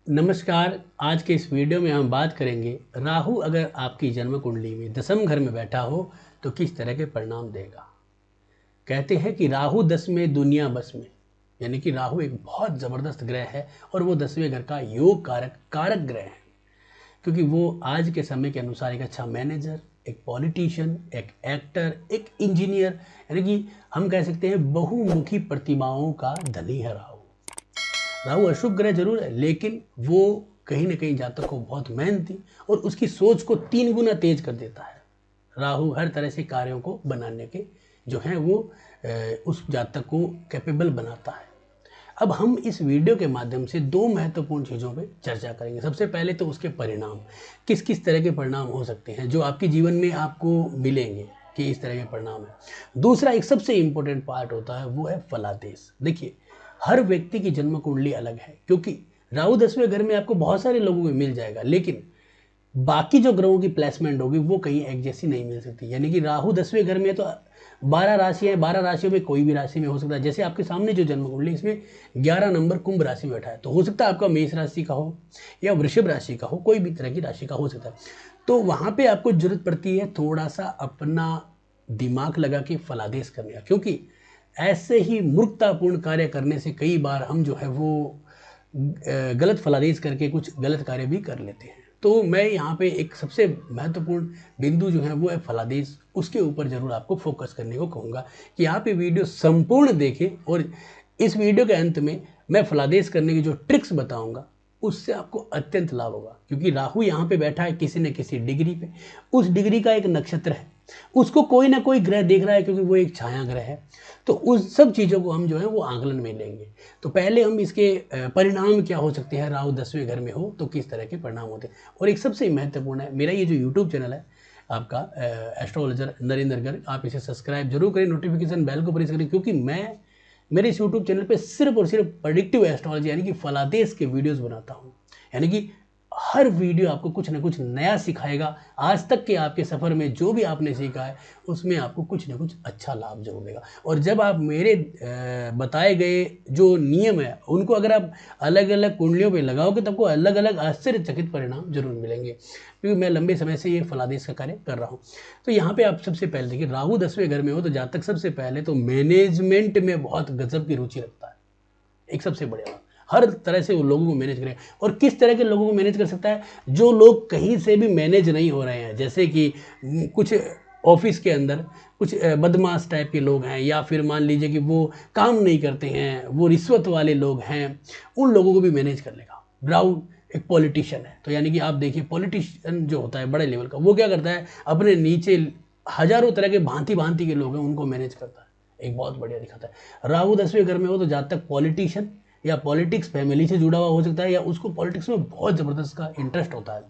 नमस्कार। आज के इस वीडियो में हम बात करेंगे राहु अगर आपकी जन्म कुंडली में दसम घर में बैठा हो तो किस तरह के परिणाम देगा। कहते हैं कि राहु 10 में दुनिया बस में, यानी कि राहु एक बहुत ज़बरदस्त ग्रह है और वो 10वें घर का योग कारक कारक ग्रह है, क्योंकि वो आज के समय के अनुसार एक अच्छा मैनेजर, एक पॉलिटिशियन, एक एक्टर, एक इंजीनियर, यानी कि हम कह सकते हैं बहुमुखी प्रतिभाओं का धनी है राहु। राहु अशुभ ग्रह जरूर है, लेकिन वो कहीं ना कहीं जातक को बहुत मेहनती और उसकी सोच को 3 गुना तेज कर देता है। राहु हर तरह से कार्यों को बनाने के जो है वो उस जातक को कैपेबल बनाता है। अब हम इस वीडियो के माध्यम से दो महत्वपूर्ण चीज़ों पे चर्चा करेंगे। सबसे पहले तो उसके परिणाम, किस किस तरह के परिणाम हो सकते हैं जो आपके जीवन में आपको मिलेंगे, कि इस तरह के परिणाम है। दूसरा एक सबसे इम्पोर्टेंट पार्ट होता है, वो है फलादेश। देखिए, हर व्यक्ति की जन्म कुंडली अलग है, क्योंकि राहु 10वें घर में आपको बहुत सारे लोगों में मिल जाएगा, लेकिन बाकी जो ग्रहों की प्लेसमेंट होगी वो कहीं एक जैसी नहीं मिल सकती। यानी कि राहु 10वें घर में तो 12 राशियां, 12 राशियों में कोई भी राशि में हो सकता है। जैसे आपके सामने जो जन्म कुंडली, इसमें 11 नंबर कुंभ राशि में बैठा है, तो हो सकता है आपका मेष राशि का हो या वृषभ राशि का हो, कोई भी तरह की राशि का हो सकता है। तो वहां पे आपको जरूरत पड़ती है थोड़ा सा अपना दिमाग लगा के फलादेश करने का, क्योंकि ऐसे ही मूर्खतापूर्ण कार्य करने से कई बार हम जो है वो गलत फलादेश करके कुछ गलत कार्य भी कर लेते हैं। तो मैं यहाँ पे एक सबसे महत्वपूर्ण बिंदु जो है वो है फलादेश, उसके ऊपर जरूर आपको फोकस करने को कहूँगा कि आप ये वीडियो संपूर्ण देखें, और इस वीडियो के अंत में मैं फलादेश करने की जो ट्रिक्स बताऊँगा उससे आपको अत्यंत लाभ होगा। क्योंकि राहु यहाँ पे बैठा है किसी न किसी डिग्री पे, उस डिग्री का एक नक्षत्र है, उसको कोई ना कोई ग्रह देख रहा है, क्योंकि वो एक छाया ग्रह है। तो उस सब चीज़ों को हम जो है वो आंकलन में लेंगे। तो पहले हम इसके परिणाम क्या हो सकते हैं, राहु 10वें घर में हो तो किस तरह के परिणाम होते हैं। और एक सबसे महत्वपूर्ण है, मेरा ये जो यूट्यूब चैनल है आपका एस्ट्रोलॉजर नरेंद्र गर्ग, आप इसे सब्सक्राइब जरूर करें, नोटिफिकेशन बेल को प्रेस करें, क्योंकि मैं मेरे इस यूट्यूब चैनल पे सिर्फ और सिर्फ प्रेडिक्टिव एस्ट्रोलॉजी यानी कि फलादेश के वीडियोस बनाता हूँ। यानी कि हर वीडियो आपको कुछ ना कुछ नया सिखाएगा। आज तक के आपके सफ़र में जो भी आपने सीखा है उसमें आपको कुछ ना कुछ अच्छा लाभ जरूर देगा। और जब आप मेरे बताए गए जो नियम है उनको अगर आप अलग अलग कुंडलियों पे लगाओगे तो आपको अलग अलग आश्चर्यचकित परिणाम जरूर मिलेंगे, क्योंकि मैं लंबे समय से ये फलादेश का कार्य कर रहा हूँ। तो यहाँ पे आप सबसे पहले देखिए, राहु 10वें घर में हो तो जातक सबसे पहले तो मैनेजमेंट में बहुत गजब की रुचि रखता है। एक सबसे बढ़िया बात, हर तरह से वो लोगों को मैनेज करें। और किस तरह के लोगों को मैनेज कर सकता है, जो लोग कहीं से भी मैनेज नहीं हो रहे हैं। जैसे कि कुछ ऑफिस के अंदर कुछ बदमाश टाइप के लोग हैं, या फिर मान लीजिए कि वो काम नहीं करते हैं, वो रिश्वत वाले लोग हैं, उन लोगों को भी मैनेज कर लेगा। राहु एक पॉलिटिशियन है, तो यानी कि आप देखिए पॉलिटिशियन जो होता है बड़े लेवल का, वो क्या करता है, अपने नीचे हजारों तरह के भांति भांति के लोग हैं उनको मैनेज करता है। एक बहुत बढ़िया दिखाता है। राहु 10वें घर में हो तो जहाँ तक पॉलिटिशियन या पॉलिटिक्स फैमिली से जुड़ा हुआ हो सकता है, या उसको पॉलिटिक्स में बहुत ज़बरदस्त का इंटरेस्ट होता है।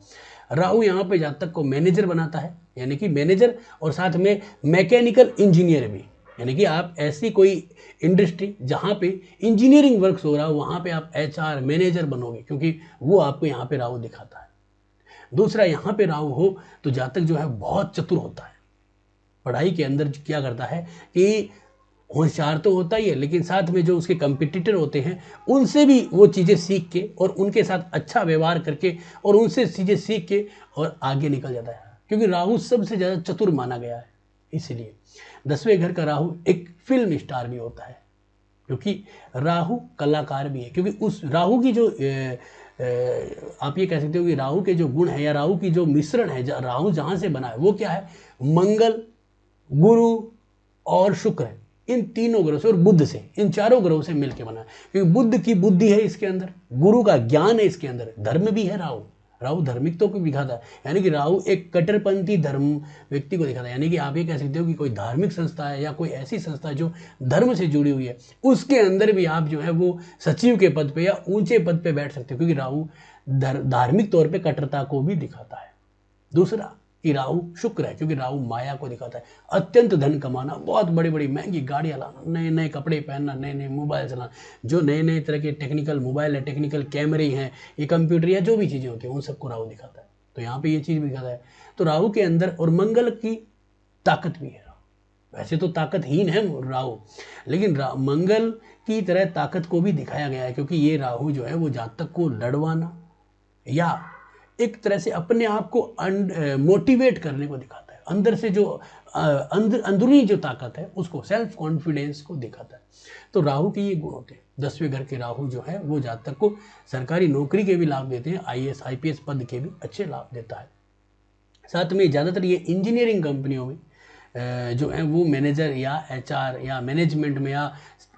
राहु यहाँ पे जातक को मैनेजर बनाता है, यानी कि मैनेजर और साथ में मैकेनिकल इंजीनियर भी। यानी कि आप ऐसी कोई इंडस्ट्री जहाँ पे इंजीनियरिंग वर्क्स हो रहा हो वहाँ पे आप एचआर मैनेजर बनोगे, क्योंकि वो आपको यहाँ पे राहु दिखाता है। दूसरा, यहाँ पे राहु हो तो जातक जो है बहुत चतुर होता है। पढ़ाई के अंदर क्या करता है कि होशियार तो होता ही है, लेकिन साथ में जो उसके कंपिटिटर होते हैं उनसे भी वो चीज़ें सीख के और उनके साथ अच्छा व्यवहार करके और उनसे चीज़ें सीख के और आगे निकल जाता है, क्योंकि राहु सबसे ज़्यादा चतुर माना गया है। इसलिए 10वें घर का राहु एक फिल्म स्टार भी होता है, क्योंकि राहु कलाकार भी है। क्योंकि उस राहु की जो आप ये कह सकते हो कि राहु के जो गुण है या राहु की जो मिश्रण है, राहु जहाँ से बना है वो क्या है, मंगल, गुरु और शुक्र है, इन तीनों ग्रहों से और बुध से, इन चारों ग्रहों से मिलकर बना है। क्योंकि बुध की बुद्धि है इसके अंदर, गुरु का ज्ञान है इसके अंदर, धर्म भी है राहु। राहु धार्मिकता को दिखाता है, यानी कि राहु एक कट्टरपंथी धर्म व्यक्ति को दिखाता है। यानी कि आप ये कह सकते हो कि कोई धार्मिक संस्था है या कोई ऐसी संस्था है जो धर्म से जुड़ी हुई है, उसके अंदर भी आप जो है वो सचिव के पद पे या ऊंचे पद पे बैठ सकते हो, क्योंकि राहु धार्मिक तौर पे कट्टरता को भी दिखाता है। दूसरा कि राहु शुक्र है, क्योंकि राहु माया को दिखाता है, अत्यंत धन कमाना, बहुत बड़ी बड़ी महंगी गाड़ियां लाना, नए नए कपड़े पहनना, नए नए मोबाइल चलाना, जो नए नए तरह के टेक्निकल मोबाइल है, टेक्निकल कैमरे हैं, ये कंप्यूटर या जो भी चीज़ें होती हैं उन सबको राहु दिखाता है। तो यहाँ पे ये चीज़ भी दिखाता है। तो राहु के अंदर और मंगल की ताकत भी है। वैसे तो ताकतहीन है राहु, लेकिन मंगल की तरह ताकत को भी दिखाया गया है, क्योंकि ये राहु जो है वो जातक को लड़वाना, या एक तरह से अपने आप को मोटिवेट करने को दिखाता है। अंदर से जो अंदरूनी जो ताकत है उसको, सेल्फ कॉन्फिडेंस को दिखाता है। तो राहु के ये गुण होते हैं। 10वें घर के राहु जो है वो जातक को सरकारी नौकरी के भी लाभ देते हैं, IAS IPS पद के भी अच्छे लाभ देता है। साथ में ज़्यादातर ये इंजीनियरिंग कंपनियों में जो है वो मैनेजर या HR या मैनेजमेंट में या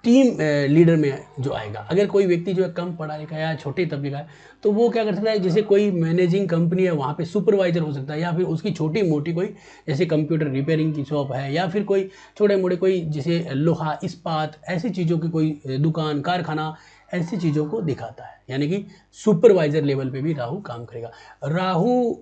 टीम लीडर में जो आएगा। अगर कोई व्यक्ति जो है कम पढ़ा लिखा या छोटे तबके का है तो वो क्या कर सकता है, जैसे कोई मैनेजिंग कंपनी है वहाँ पे सुपरवाइजर हो सकता है, या फिर उसकी छोटी मोटी कोई जैसे कंप्यूटर रिपेयरिंग की शॉप है, या फिर कोई छोटे मोटे कोई जैसे लोहा इस्पात ऐसी चीज़ों की कोई दुकान कारखाना, ऐसी चीज़ों को दिखाता है। यानी कि सुपरवाइजर लेवल पे भी राहु काम करेगा। राहु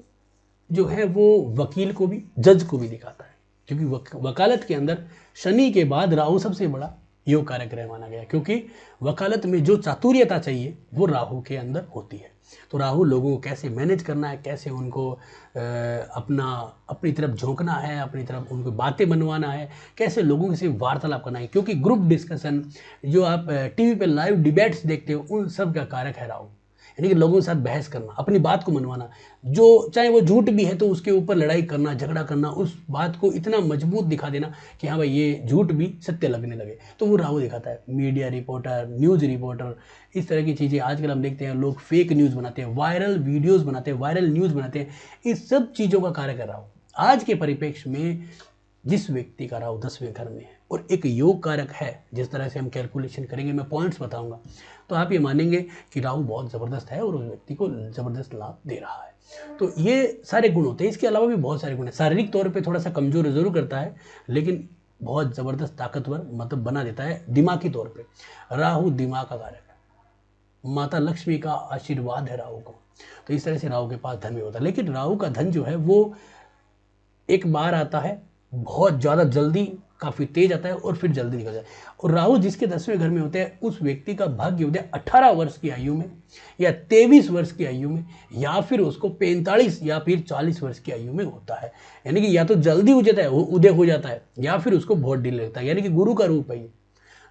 जो है वो वकील को भी, जज को भी दिखाता है, क्योंकि वकालत के अंदर शनि के बाद राहु सबसे बड़ा योग कारक ग्रह माना गया, क्योंकि वकालत में जो चातुर्यता चाहिए वो राहु के अंदर होती है। तो राहु लोगों को कैसे मैनेज करना है, कैसे उनको अपनी तरफ झोंकना है, अपनी तरफ उनको बातें बनवाना है, कैसे लोगों से वार्तालाप करना है, क्योंकि ग्रुप डिस्कशन जो आप टीवी पे लाइव डिबेट्स देखते हो उन सब का कारक है राहु। यानी कि लोगों के साथ बहस करना, अपनी बात को मनवाना, जो चाहे वो झूठ भी है तो उसके ऊपर लड़ाई करना, झगड़ा करना, उस बात को इतना मजबूत दिखा देना कि हाँ भाई ये झूठ भी सत्य लगने लगे, तो वो राहु दिखाता है। मीडिया रिपोर्टर, न्यूज़ रिपोर्टर, इस तरह की चीज़ें आजकल हम देखते हैं। लोग फेक न्यूज़ बनाते हैं, वायरल वीडियोज़ बनाते हैं, वायरल न्यूज़ बनाते हैं, इस सब चीज़ों का कारक है राहु। आज के परिप्रेक्ष्य में जिस व्यक्ति का राहु 10वें घर में है और एक योग कारक है, जिस तरह से हम कैलकुलेशन करेंगे, मैं पॉइंट्स बताऊंगा, तो आप ये मानेंगे कि राहु बहुत ज़बरदस्त है और उस व्यक्ति को ज़बरदस्त लाभ दे रहा है। तो ये सारे गुण होते हैं। इसके अलावा भी बहुत सारे गुण हैं। शारीरिक तौर पे थोड़ा सा कमज़ोर ज़रूर करता है, लेकिन बहुत ज़बरदस्त ताकतवर मतलब बना देता है दिमागी तौर पर। राहु दिमाग का कारक है, माता लक्ष्मी का आशीर्वाद है राहु को। तो इस तरह से राहु के पास धन भी होता है, लेकिन राहु का धन जो है वो एक बार आता है, बहुत ज़्यादा जल्दी, काफ़ी तेज आता है और फिर जल्दी निकल जाए। और राहु जिसके 10वें घर में होते हैं उस व्यक्ति का भाग्य उदय 18 वर्ष की आयु में या 23 वर्ष की आयु में, या फिर उसको 45 या फिर 40 वर्ष की आयु में होता है। यानी कि या तो जल्दी उदय हो जाता है या फिर उसको बहुत डिले लगता है। यानी कि गुरु का रूप है ये।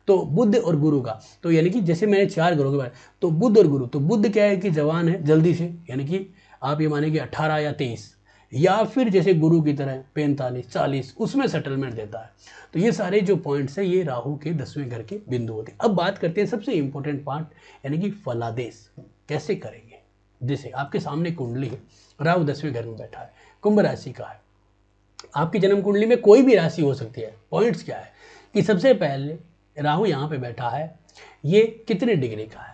तो बुध और गुरु का, तो यानी कि जैसे मैंने 4 ग्रहों के बारे, तो बुध और गुरु, तो बुध क्या है कि जवान है जल्दी से, यानी कि आप ये माने कि 18 या 23, या फिर जैसे गुरु की तरह 45 40 उसमें सेटलमेंट देता है। तो ये सारे जो पॉइंट्स हैं ये राहु के 10वें घर के बिंदु होते हैं। अब बात करते हैं सबसे इंपॉर्टेंट पार्ट, यानी कि फलादेश कैसे करेंगे। जैसे आपके सामने कुंडली है, राहु 10वें घर में बैठा है, कुंभ राशि का है। आपकी जन्म कुंडली में कोई भी राशि हो सकती है। पॉइंट्स क्या है कि सबसे पहले राहु यहाँ पे बैठा है, ये कितने डिग्री का है,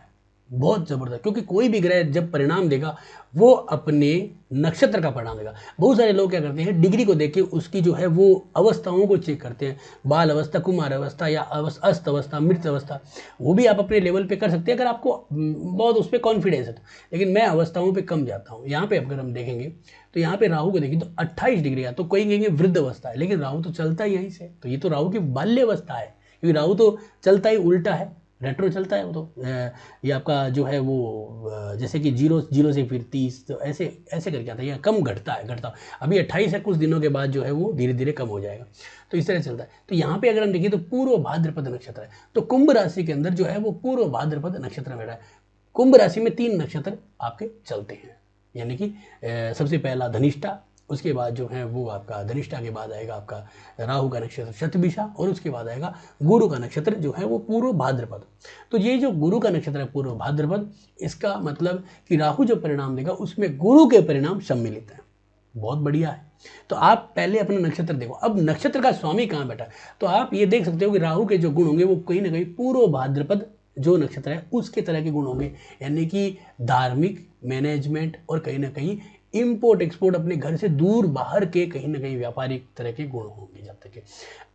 बहुत ज़बरदस्त, क्योंकि कोई भी ग्रह जब परिणाम देगा वो अपने नक्षत्र का परिणाम देगा। बहुत सारे लोग क्या करते हैं, डिग्री को देख के उसकी जो है वो अवस्थाओं को चेक करते हैं, बाल अवस्था, कुमार अवस्था या अस्त अवस्था, मृत अवस्था, वो भी आप अपने लेवल पे कर सकते हैं अगर आपको बहुत उस पर कॉन्फिडेंस है तो। लेकिन मैं अवस्थाओं पे कम जाता हूँ। यहाँ पे अगर हम देखेंगे तो यहाँ पे राहु को देखिए तो 28 डिग्री का, तो कोई कहेंगे वृद्ध अवस्था है, लेकिन राहु तो चलता ही यहीं से, तो ये तो राहु की बाल्य अवस्था है, क्योंकि राहु तो चलता ही उल्टा है, रेट्रो चलता है वो तो। ये आपका जो है वो जैसे कि जीरो से फिर 30, तो ऐसे ऐसे करके आता है, या कम घटता है। अभी 28 है, कुछ दिनों के बाद जो है वो धीरे धीरे कम हो जाएगा, तो इस तरह चलता है। तो यहाँ पे अगर हम देखिए तो पूर्व भाद्रपद नक्षत्र है, तो कुंभ राशि के अंदर जो है वो पूर्व भाद्रपद नक्षत्र में रहा है। कुंभ राशि में 3 नक्षत्र आपके चलते हैं, यानी कि सबसे पहला धनिष्ठा, उसके बाद जो है वो आपका धनिष्ठा के बाद आएगा आपका राहु का नक्षत्र शतभिषा, और उसके बाद आएगा गुरु का नक्षत्र जो है वो पूर्व भाद्रपद। तो ये जो गुरु का नक्षत्र है पूर्व भाद्रपद, इसका मतलब कि राहु जो परिणाम देगा उसमें गुरु के परिणाम सम्मिलित हैं। बहुत बढ़िया है। तो आप पहले अपना नक्षत्र देखो। अब नक्षत्र का स्वामी कहाँ बैठा है, तो आप ये देख सकते हो कि राहु के जो गुण होंगे वो कहीं ना कहीं पूर्व भाद्रपद जो नक्षत्र है उसके तरह के गुण होंगे, यानी कि धार्मिक, मैनेजमेंट और कहीं ना कहीं इम्पोर्ट एक्सपोर्ट, अपने घर से दूर बाहर के कहीं ना कहीं व्यापारिक तरह के गुण होंगे जब तक के।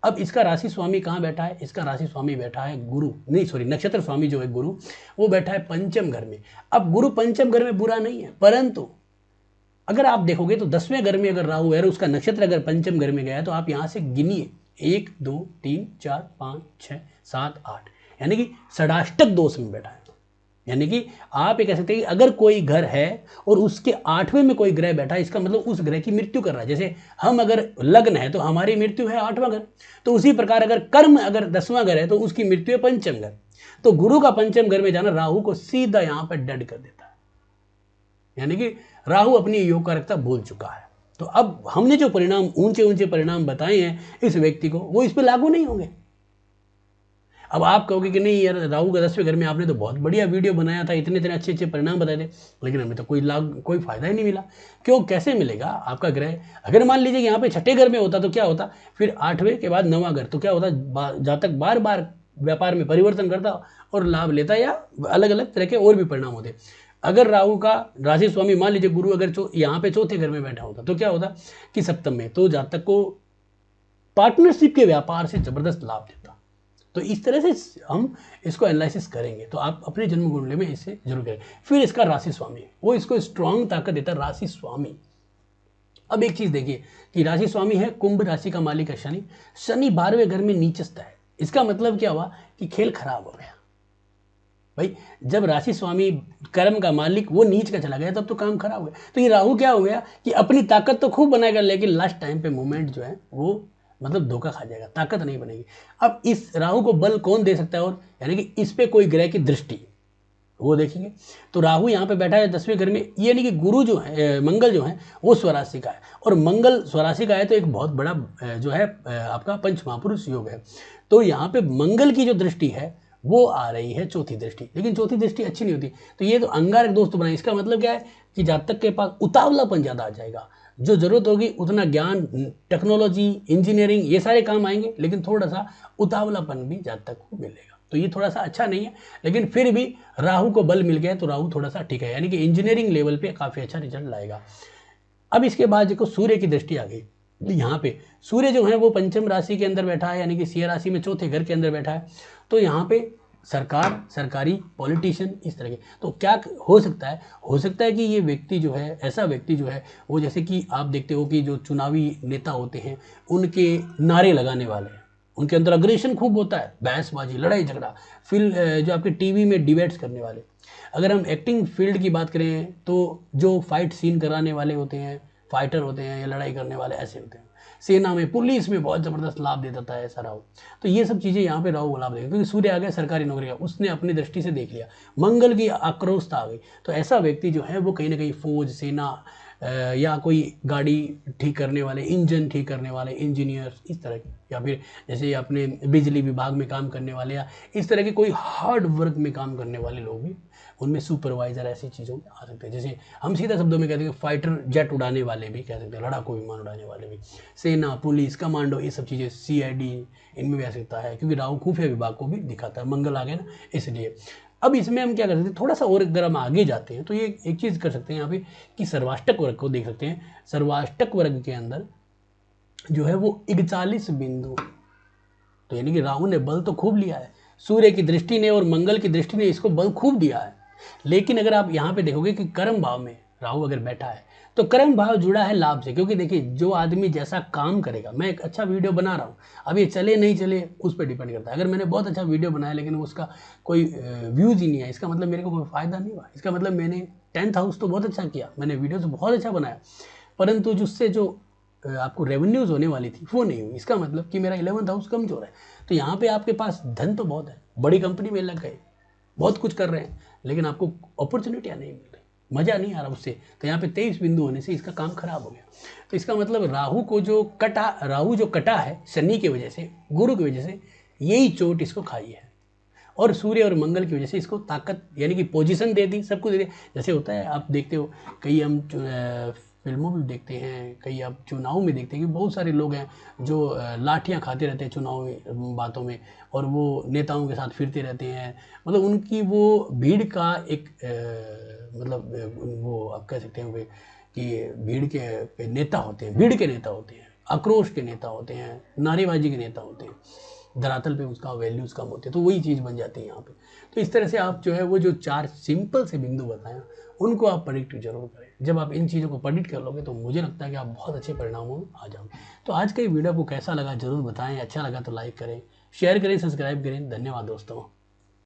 अब इसका राशि स्वामी कहाँ बैठा है, इसका राशि स्वामी बैठा है नक्षत्र स्वामी जो है गुरु, वो बैठा है पंचम घर में। अब गुरु पंचम घर में बुरा नहीं है, परंतु अगर आप देखोगे तो 10वें घर में अगर राहु है और उसका नक्षत्र अगर पंचम घर में गया है, तो आप यहाँ से गिनिए 1 2 3 4 5 6 7 8, यानी कि षडाष्टक दोष में बैठा है। यानी कि आप ये कह सकते हैं कि अगर कोई घर है और उसके 8वें में कोई ग्रह बैठा है, इसका मतलब उस ग्रह की मृत्यु कर रहा है। जैसे हम अगर लग्न है तो हमारी मृत्यु है 8वां घर, तो उसी प्रकार अगर कर्म अगर 10वां घर है तो उसकी मृत्यु है पंचम घर। तो गुरु का पंचम घर में जाना राहु को सीधा यहाँ पर डेड कर देता है। यानी कि राहु अपनी योग कारकता भूल चुका है। तो अब हमने जो परिणाम ऊंचे ऊंचे परिणाम बताए हैं इस व्यक्ति को, वो इस पर लागू नहीं होंगे। अब आप कहोगे कि नहीं यार, राहु का 10वें घर में आपने तो बहुत बढ़िया वीडियो बनाया था, इतने इतने अच्छे अच्छे परिणाम बताए थे, लेकिन हमें तो कोई फायदा ही नहीं मिला। क्यों, कैसे मिलेगा? आपका ग्रह अगर मान लीजिए यहाँ पे 6ठे घर में होता तो क्या होता, फिर 8वें के बाद 9वां घर, तो क्या होता, जातक बार बार व्यापार में परिवर्तन करता और लाभ लेता, या अलग अलग तरह के और भी परिणाम होते। अगर राहु का राशि स्वामी मान लीजिए गुरु अगर यहाँ पे 4थे घर में बैठा होता तो क्या होता कि सप्तम में, तो जातक को पार्टनरशिप के व्यापार से जबरदस्त लाभ देता। तो इस तरह से हम इसको एनालिसिस करेंगे, तो आप अपने जन्म कुंडली में इसे जरूर करें। फिर इसका राशि स्वामी, वो इसको स्ट्रांग ताकत देता है, राशि स्वामी। अब एक चीज देखिए कि राशि स्वामी है कुंभ राशि का मालिक है शनि। शनि 12वें घर में नीचस्थ है। इसका मतलब क्या हुआ कि खेल खराब हो गया भाई। जब राशि स्वामी कर्म का मालिक वो नीच का चला गया तब तो काम खराब हो गया। तो ये राहु क्या हो गया कि अपनी ताकत तो खूब बनाएगा, लेकिन लास्ट टाइम पे मूवमेंट जो है वो मतलब धोखा खा जाएगा, ताकत नहीं बनेगी। अब इस राहु को बल कौन दे सकता है? और यानी कि इस पे कोई ग्रह की दृष्टि वो देखेंगे। तो राहु यहाँ पे बैठा है 10वें घर में, ये नहीं कि गुरु जो है, मंगल जो है वो स्वराशि का है, और मंगल स्वराशि का है तो एक बहुत बड़ा जो है आपका पंच महापुरुष योग है। तो यहाँ पे मंगल की जो दृष्टि है वो आ रही है चौथी दृष्टि, लेकिन चौथी दृष्टि अच्छी नहीं होती। तो ये तो अंगारक दोस्त बनाए, इसका मतलब क्या है कि जातक के पास उतावलापन ज़्यादा आ जाएगा। जो जरूरत होगी उतना ज्ञान, टेक्नोलॉजी, इंजीनियरिंग, ये सारे काम आएंगे, लेकिन थोड़ा सा उतावलापन भी जातक को मिलेगा। तो ये थोड़ा सा अच्छा नहीं है, लेकिन फिर भी राहु को बल मिल गया तो राहु थोड़ा सा ठीक है, यानी कि इंजीनियरिंग लेवल पे काफ़ी अच्छा रिजल्ट लाएगा। अब इसके बाद देखो सूर्य की दृष्टि आ गई। यहाँ पे सूर्य जो है वो पंचम राशि के अंदर बैठा है, यानी कि सिंह राशि में चौथे घर के अंदर बैठा है। तो यहाँ पे सरकारी पॉलिटिशियन इस तरह के, तो क्या हो सकता है? हो सकता है कि ये व्यक्ति जो है, ऐसा व्यक्ति जो है वो, जैसे कि आप देखते हो कि जो चुनावी नेता होते हैं उनके नारे लगाने वाले हैं, उनके अंदर अग्रेशन खूब होता है, बहसबाजी, लड़ाई झगड़ा। फिर जो आपके टीवी में डिबेट्स करने वाले, अगर हम एक्टिंग फील्ड की बात करें तो जो फाइट सीन कराने वाले होते हैं, फाइटर होते हैं या लड़ाई करने वाले ऐसे होते हैं। सेना में, पुलिस में बहुत ज़बरदस्त लाभ दे देता है ऐसा राहु। तो ये सब चीज़ें यहाँ पे राहु को लाभ देगा, क्योंकि सूर्य आ गया सरकारी नौकरी का, उसने अपनी दृष्टि से देख लिया। मंगल की आक्रोशता आ गई, तो ऐसा व्यक्ति जो है वो कहीं ना कहीं फौज, सेना या कोई गाड़ी ठीक करने वाले, इंजन ठीक करने वाले इंजीनियर इस तरह के, या फिर जैसे अपने बिजली विभाग में काम करने वाले, या इस तरह के कोई हार्ड वर्क में काम करने वाले लोग भी उनमें सुपरवाइजर ऐसी चीज़ों में आ सकते हैं। जैसे हम सीधा शब्दों में कहते हैं फाइटर जेट उड़ाने वाले भी कह सकते हैं, लड़ाकू विमान उड़ाने वाले भी, सेना, पुलिस, कमांडो, ये सब चीज़ें, CID इनमें भी आ सकता है, क्योंकि राहु खुफिया विभाग को भी दिखाता है, मंगल आ गया ना इसलिए। अब इसमें हम क्या कर सकते हैं, थोड़ा सा और अगर हम आगे जाते हैं तो ये एक चीज़ कर सकते हैं यहाँ पे कि सर्वाष्टक वर्ग को देख सकते हैं। सर्वाष्टक वर्ग के अंदर जो है वो 41 बिंदु, तो यानी कि राहु ने बल तो खूब लिया है, सूर्य की दृष्टि ने और मंगल की दृष्टि ने इसको बल खूब दिया है। लेकिन अगर आप यहाँ पे देखोगे कि कर्म भाव में राहु अगर बैठा है तो कर्म भाव जुड़ा है लाभ से, क्योंकि देखिए जो आदमी जैसा काम करेगा, मैं एक अच्छा वीडियो बना रहा हूँ, अब ये चले नहीं चले उस पर डिपेंड करता है। अगर मैंने बहुत अच्छा वीडियो बनाया लेकिन उसका कोई व्यूज़ ही नहीं है, इसका मतलब मेरे को कोई फ़ायदा नहीं हुआ। इसका मतलब मैंने 10th हाउस तो बहुत अच्छा किया, मैंने वीडियो तो बहुत अच्छा बनाया, परंतु जिससे जो आपको रेवेन्यूज़ होने वाली थी वो नहीं हुई। इसका मतलब कि मेरा 11th हाउस कमजोर है। तो यहाँ पे आपके पास धन तो बहुत है, बड़ी कंपनी में लग गए, बहुत कुछ कर रहे हैं, लेकिन आपको अपॉर्चुनिटियाँ नहीं मिल रही, मज़ा नहीं आ रहा उससे। तो यहाँ पे 23 बिंदु होने से इसका काम खराब हो गया। तो इसका मतलब राहु जो कटा है शनि की वजह से, गुरु की वजह से, यही चोट इसको खाई है। और सूर्य और मंगल की वजह से इसको ताकत, यानी कि पोजीशन दे दी, सब कुछ दे दी। जैसे होता है आप देखते हो, कई हम फिल्मों में देखते हैं, कई आप चुनाव में देखते हैं कि बहुत सारे लोग हैं जो लाठियां खाते रहते हैं चुनाव में, बातों में, और वो नेताओं के साथ फिरते रहते हैं। मतलब उनकी वो भीड़ का एक मतलब वो आप कह सकते हैं कि भीड़ के नेता होते हैं, भीड़ के नेता होते हैं, आक्रोश के नेता होते हैं, नारेबाजी के नेता होते हैं, धरातल पे उसका वैल्यूज़ कम होते हैं। तो वही चीज़ बन जाती है यहाँ पे। तो इस तरह से आप जो है वो जो 4 सिंपल से बिंदु बताएं उनको आप प्रेडिक्ट जरूर करें। जब आप इन चीज़ों को प्रेडिक्ट कर लोगे तो मुझे लगता है कि आप बहुत अच्छे परिणामों में आ जाओगे। तो आज का ये वीडियो आपको कैसा लगा जरूर बताएं, अच्छा लगा तो लाइक करें, शेयर करें, सब्सक्राइब करें। धन्यवाद दोस्तों।